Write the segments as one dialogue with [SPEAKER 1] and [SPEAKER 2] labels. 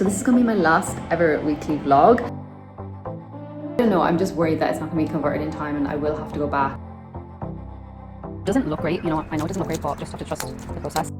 [SPEAKER 1] So this is gonna be my last ever weekly vlog. I don't know, I'm just worried that it's not gonna be converted in time and I will have to go back. It doesn't look great, you know, I know it doesn't look great, but just have to trust the process.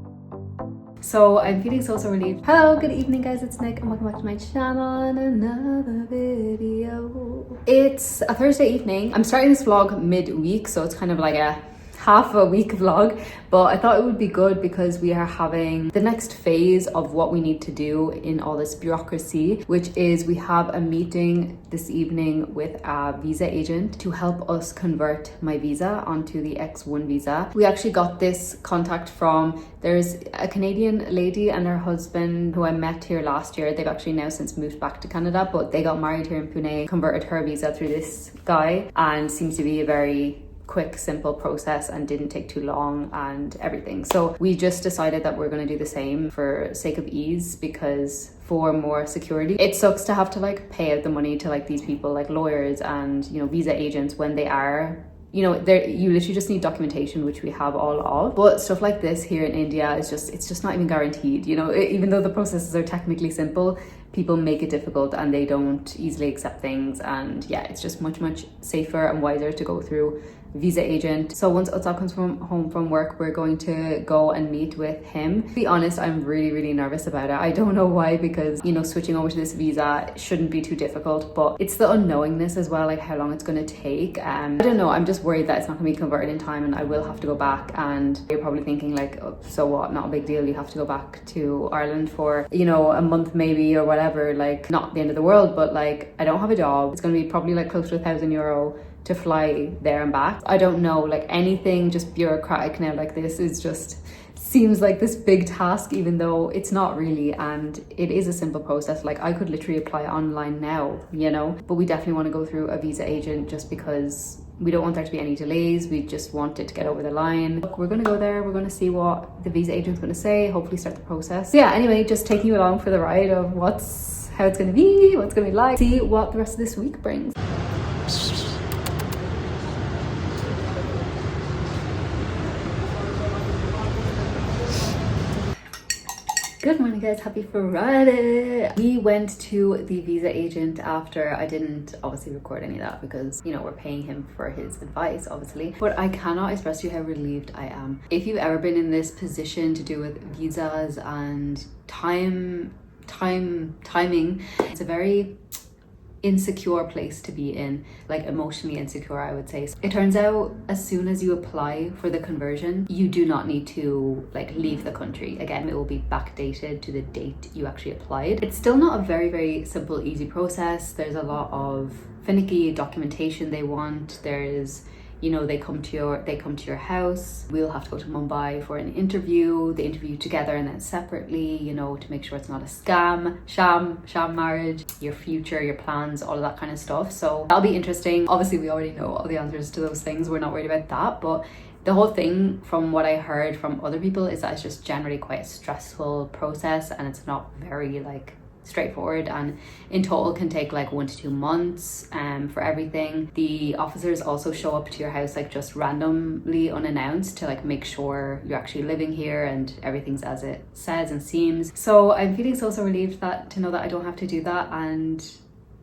[SPEAKER 1] So I'm feeling so relieved. Hello, good evening guys, it's Nick and welcome back to my channel and another video. It's a Thursday evening. I'm starting this vlog mid-week, so it's kind of like a half a week vlog, but I thought it would be good because we are having the next phase of what we need to do in all this bureaucracy, which is we have a meeting this evening with a visa agent to help us convert my visa onto the X1 visa. We actually got this contact from, there's a Canadian lady and her husband who I met here last year. They've actually now since moved back to Canada, but they got married here in Pune, converted her visa through this guy, and seems to be a very quick, simple process and didn't take too long and everything. So we just decided that we're going to do the same for sake of ease, because for more security, it sucks to have to like pay out the money to like these people like lawyers and, you know, visa agents when they are, you know, you literally just need documentation, which we have all of. But stuff like this here in India is just, it's just not even guaranteed, you know. Even though the processes are technically simple, people make it difficult and they don't easily accept things. And yeah, it's just much safer and wiser to go through visa agent. So once Utsal comes home from work, we're going to go and meet with him. To be honest, I'm really nervous about it. I don't know why, because, you know, switching over to this visa shouldn't be too difficult, but it's the unknowingness as well, like how long it's going to take. I don't know, I'm just worried that it's not going to be converted in time and I will have to go back. And you're probably thinking like, oh, so what, not a big deal, you have to go back to Ireland for, you know, a month maybe or whatever, like not the end of the world. But like, I don't have a job, it's going to be probably like close to €1,000 to fly there and back. I don't know, like anything just bureaucratic now like this is just seems like this big task, even though it's not really, and it is a simple process. Like I could literally apply online now, you know, but we definitely want to go through a visa agent just because we don't want there to be any delays. We just want it to get over the line. Look, we're going to go there, we're going to see what the visa agent's going to say, hopefully start the process. So yeah, anyway, just taking you along for the ride of how it's going to be, what's going to be like, see what the rest of this week brings. Good morning guys, happy Friday. We went to the visa agent after. I didn't obviously record any of that because, you know, we're paying him for his advice obviously, but I cannot express to you how relieved I am. If you've ever been in this position to do with visas and timing, it's a very insecure place to be in, like emotionally insecure, I would say. It turns out as soon as you apply for the conversion, you do not need to like leave the country. Again, it will be backdated to the date you actually applied. It's still not a very simple, easy process. There's a lot of finicky documentation they want. There's, you know, they come to your house. We'll have to go to Mumbai for an interview. They interview together and then separately, you know, to make sure it's not a scam, sham marriage, your future, your plans, all of that kind of stuff. So that'll be interesting. Obviously, we already know all the answers to those things. We're not worried about that. But the whole thing, from what I heard from other people, is that it's just generally quite a stressful process and it's not very like straightforward, and in total can take like 1 to 2 months for everything. The officers also show up to your house like just randomly unannounced to like make sure you're actually living here and everything's as it says and seems. So I'm feeling so relieved to know that I don't have to do that and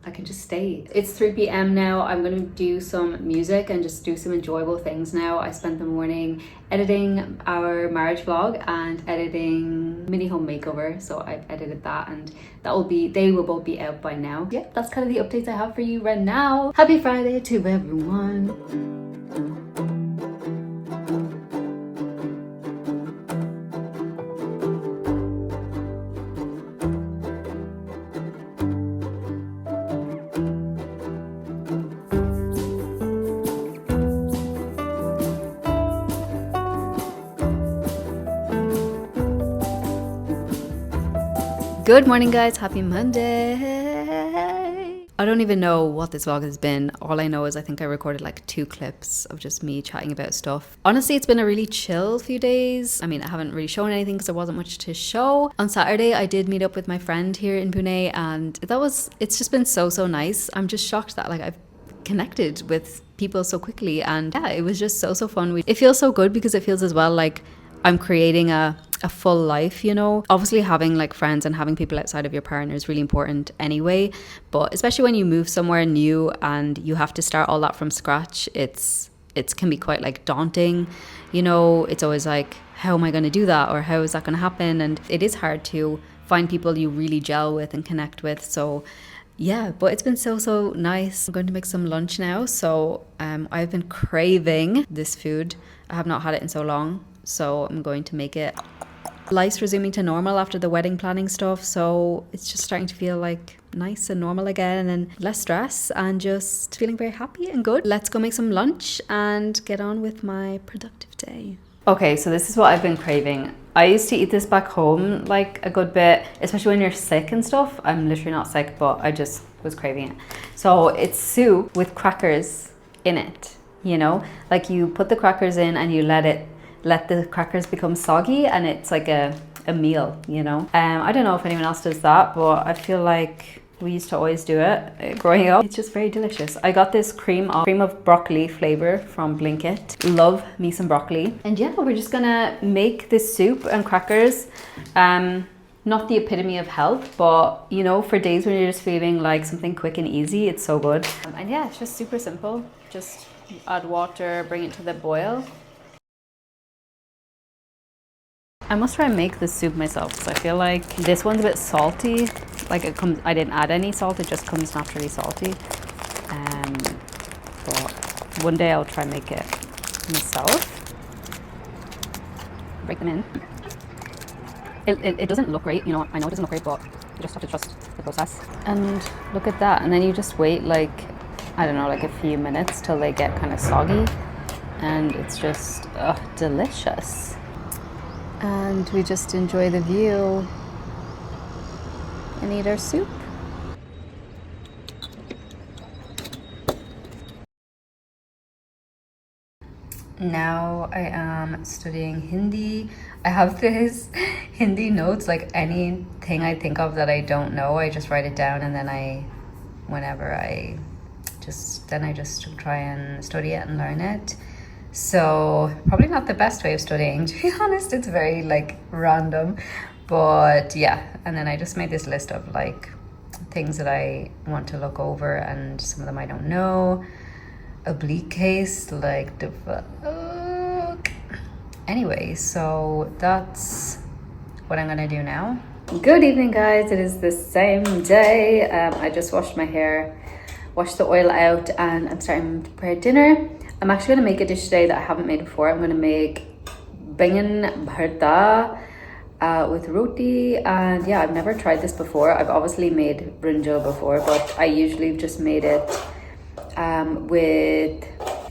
[SPEAKER 1] I can just stay. It's 3 p.m. now. I'm going to do some music and just do some enjoyable things now. I spent the morning editing our marriage vlog and editing mini home makeover. So I've edited that and they will both be out by now. Yeah, that's kind of the updates I have for you right now. Happy Friday to everyone. Good morning guys, happy Monday. I don't even know what this vlog has been. All I know is I think I recorded like 2 clips of just me chatting about stuff. Honestly, it's been a really chill few days. I mean, I haven't really shown anything because there wasn't much to show. On Saturday, I did meet up with my friend here in Pune and it's just been so nice. I'm just shocked that like I've connected with people so quickly, and yeah, it was just so fun. It feels so good because it feels as well like I'm creating a a full life, you know. Obviously having like friends and having people outside of your partner is really important anyway, but especially when you move somewhere new and you have to start all that from scratch, it can be quite like daunting, you know. It's always like, how am I going to do that, or how is that going to happen? And it is hard to find people you really gel with and connect with. So yeah, but it's been so nice. I'm going to make some lunch now. So I've been craving this food. I have not had it in so long, so I'm going to make it. Life's resuming to normal after the wedding planning stuff, so it's just starting to feel like nice and normal again, and less stress, and just feeling very happy and good. Let's go make some lunch and get on with my productive day. Okay, so this is what I've been craving. I used to eat this back home like a good bit, especially when you're sick and stuff. I'm literally not sick, but I just was craving it. So it's soup with crackers in it, you know? Like you put the crackers in and you let the crackers become soggy, and it's like a meal, you know. I don't know if anyone else does that, but I feel like we used to always do it growing up. It's just very delicious. I got this cream of broccoli flavor from Blinkit. Love me some broccoli. And yeah, we're just gonna make this soup and crackers. Not the epitome of health, but you know, for days when you're just feeling like something quick and easy, it's so good. And yeah, it's just super simple. Just add water, bring it to the boil. I must try and make this soup myself, because I feel like this one's a bit salty. Like I didn't add any salt, it just comes naturally salty. But one day I'll try and make it myself. Break them in. It doesn't look great, you know. I know it doesn't look great, but you just have to trust the process. And look at that, and then you just wait like, I don't know, like a few minutes till they get kind of soggy, and it's just delicious. And we just enjoy the view and eat our soup. Now I am studying Hindi. I have this Hindi notes, like anything I think of that I don't know, I just write it down, and then I just try and study it and learn it. So probably not the best way of studying, to be honest. It's very like random, but yeah. And then I just made this list of like things that I want to look over, and some of them I don't know. Oblique case, like the fuck. Anyway, so that's what I'm gonna do now. Good evening, guys. It is the same day. I just washed my hair, washed the oil out, and I'm starting to prepare dinner. I'm actually going to make a dish today that I haven't made before. I'm going to make Baingan Bharta with roti, and yeah, I've never tried this before. I've obviously made brinjal before, but I usually just made it with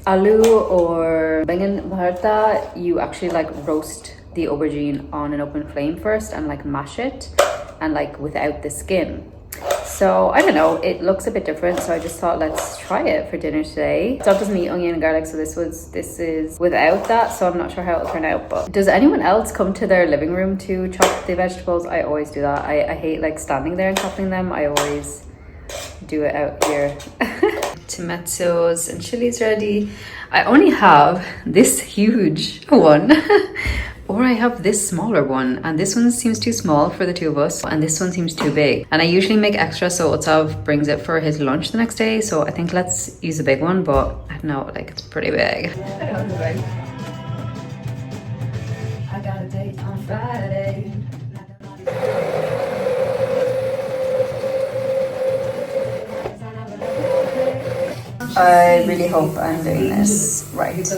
[SPEAKER 1] aloo or Baingan Bharta. You actually like roast the aubergine on an open flame first and like mash it, and like without the skin. So I don't know, it looks a bit different, so I just thought let's try it for dinner today. Dog doesn't eat onion and garlic, so this is without that, so I'm not sure how it'll turn out. But does anyone else come to their living room to chop the vegetables? I always do that. I hate like standing there and chopping them. I always do it out here. Tomatoes and chilies ready. I only have this huge one. Or I have this smaller one, and this one seems too small for the two of us, and this one seems too big. And I usually make extra, so Otsav brings it for his lunch the next day, so I think let's use the big one, but I don't know, like it's pretty big. I got a date on Friday. I really hope I'm doing this right.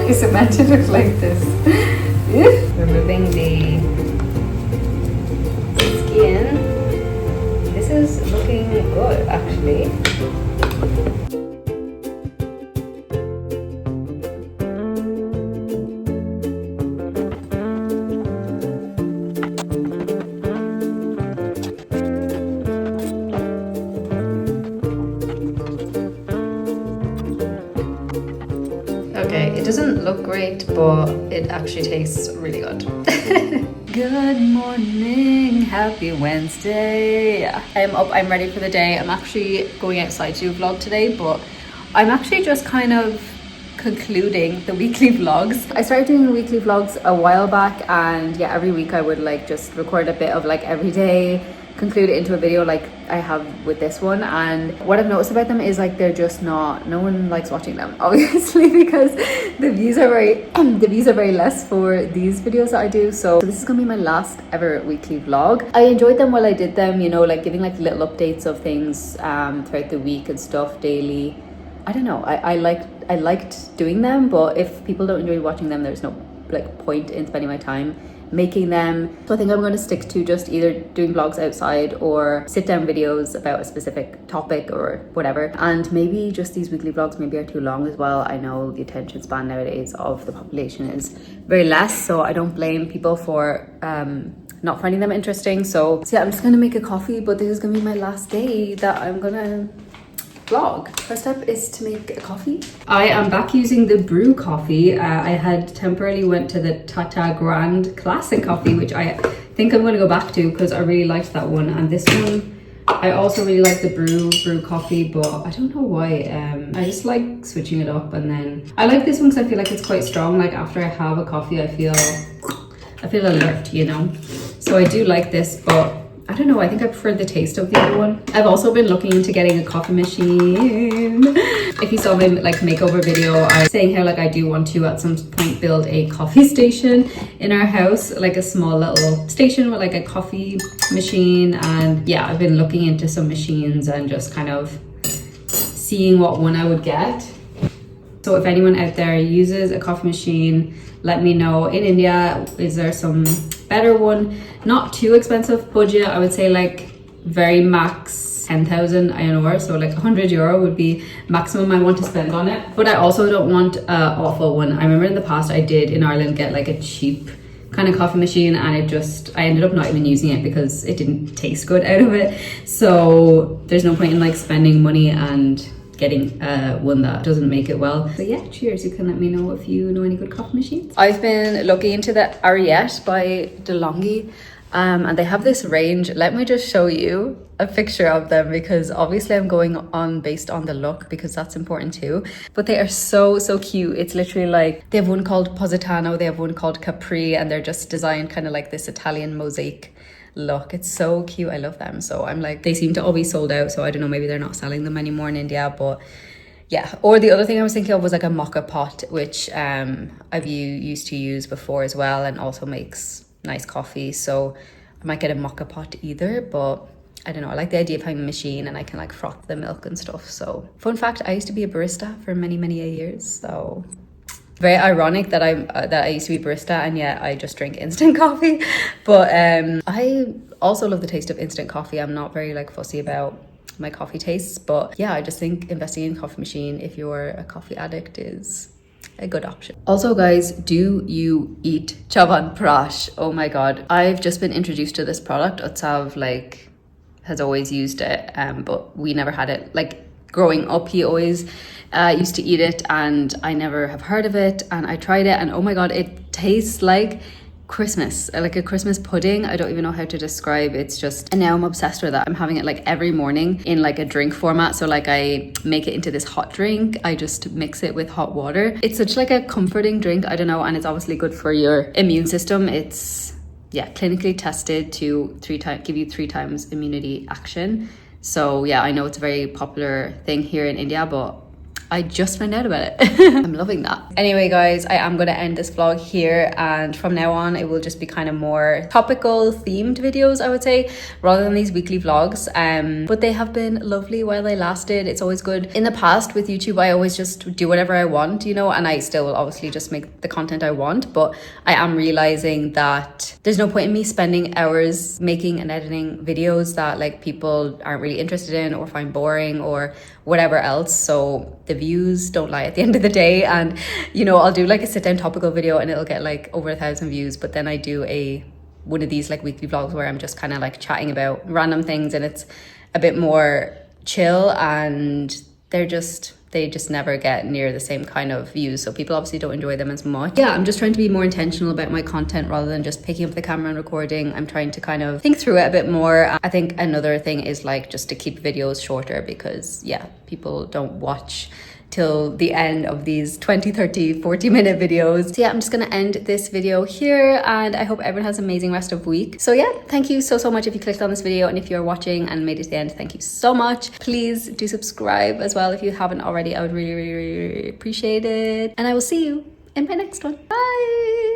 [SPEAKER 1] Is it meant to look like this? Removing the skin. This is looking good, actually. Okay, it doesn't look great, but it actually tastes really good. Good morning, happy Wednesday. I'm up, I'm ready for the day. I'm actually going outside to do a vlog today, but I'm actually just kind of concluding the weekly vlogs. I started doing the weekly vlogs a while back, and yeah, every week I would like just record a bit of like every day, conclude it into a video like I have with this one. And what I've noticed about them is like they're just not, no one likes watching them, obviously, because the views are very less for these videos that I do. So this is gonna be my last ever weekly vlog. I enjoyed them while I did them, you know, like giving like little updates of things throughout the week and stuff daily. I don't know, I liked doing them, but if people don't enjoy watching them, there's no like point in spending my time making them. So I think I'm going to stick to just either doing vlogs outside or sit down videos about a specific topic or whatever. And maybe just these weekly vlogs maybe are too long as well. I know the attention span nowadays of the population is very less, so I don't blame people for not finding them interesting. So yeah, I'm just going to make a coffee, but this is going to be my last day that I'm going to vlog. First step is to make a coffee. I am back using the brew coffee. I had temporarily went to the Tata Grand Classic coffee, which I think I'm going to go back to because I really liked that one. And this one, I also really like the brew coffee, but I don't know why. I just like switching it up. And then I like this one because I feel like it's quite strong. Like after I have a coffee, I feel alert, you know. So I do like this, but I don't know, I think I prefer the taste of the other one. I've also been looking into getting a coffee machine. If you saw my like makeover video, I was saying how like I do want to at some point build a coffee station in our house, like a small little station with like a coffee machine. And yeah, I've been looking into some machines and just kind of seeing what one I would get. So if anyone out there uses a coffee machine, let me know. In India, is there some better one? Not too expensive, budget, I would say like very max 10,000 INR, so like €100 would be maximum I want to spend on it. But I also don't want an awful one. I remember in the past I did in Ireland get like a cheap kind of coffee machine, and I ended up not even using it because it didn't taste good out of it. So there's no point in like spending money and getting one that doesn't make it well. So yeah, cheers. You can let me know if you know any good coffee machines. I've been looking into the Ariete by DeLonghi, and they have this range. Let me just show you a picture of them because obviously I'm going on based on the look because that's important too. But they are so cute. It's literally like, they have one called Positano, they have one called Capri, and they're just designed kind of like this Italian mosaic look. It's so cute. I love them. So I'm like, they seem to all be sold out, so I don't know, maybe they're not selling them anymore in India. But yeah. Or the other thing I was thinking of was like a mocha pot, which I've used to use before as well, and also makes nice coffee. So I might get a mocha pot either, but I don't know, I like the idea of having a machine and I can like froth the milk and stuff. So fun fact, I used to be a barista for many years, so very ironic that I used to be barista and yet I just drink instant coffee. But I also love the taste of instant coffee. I'm not very like fussy about my coffee tastes, but yeah, I just think investing in a coffee machine if you're a coffee addict is a good option. Also guys, do you eat Chawanprash? Oh my god, I've just been introduced to this product. Utsav like has always used it, but we never had it. Like growing up, he always used to eat it and I never have heard of it, and I tried it and oh my god, it tastes like Christmas, like a Christmas pudding. I don't even know how to describe. It's just, and now I'm obsessed with that. I'm having it like every morning in like a drink format. So like I make it into this hot drink, I just mix it with hot water. It's such like a comforting drink, I don't know, and it's obviously good for your immune system. It's yeah, clinically tested to give you 3 times immunity action. So yeah, I know it's a very popular thing here in India, but I just found out about it. I'm loving that. Anyway guys, I am going to end this vlog here, and from now on it will just be kind of more topical themed videos, I would say, rather than these weekly vlogs. But they have been lovely while they lasted. It's always good. In the past with YouTube, I always just do whatever I want, you know, and I still will obviously just make the content I want, but I am realizing that there's no point in me spending hours making and editing videos that like people aren't really interested in or find boring or whatever else. So the views don't lie at the end of the day, and you know, I'll do like a sit down topical video and it'll get like over 1,000 views, but then I do one of these like weekly vlogs where I'm just kind of like chatting about random things and it's a bit more chill, and they're they just never get near the same kind of views, so people obviously don't enjoy them as much. Yeah, I'm just trying to be more intentional about my content rather than just picking up the camera and recording. I'm trying to kind of think through it a bit more. I think another thing is like just to keep videos shorter, because yeah, people don't watch till the end of these 20, 30, 40-minute videos. So yeah, I'm just gonna end this video here, and I hope everyone has an amazing rest of the week. So yeah, thank you so much if you clicked on this video, and if you're watching and made it to the end, thank you so much. Please do subscribe as well if you haven't already. I would really appreciate it, and I will see you in my next one. Bye.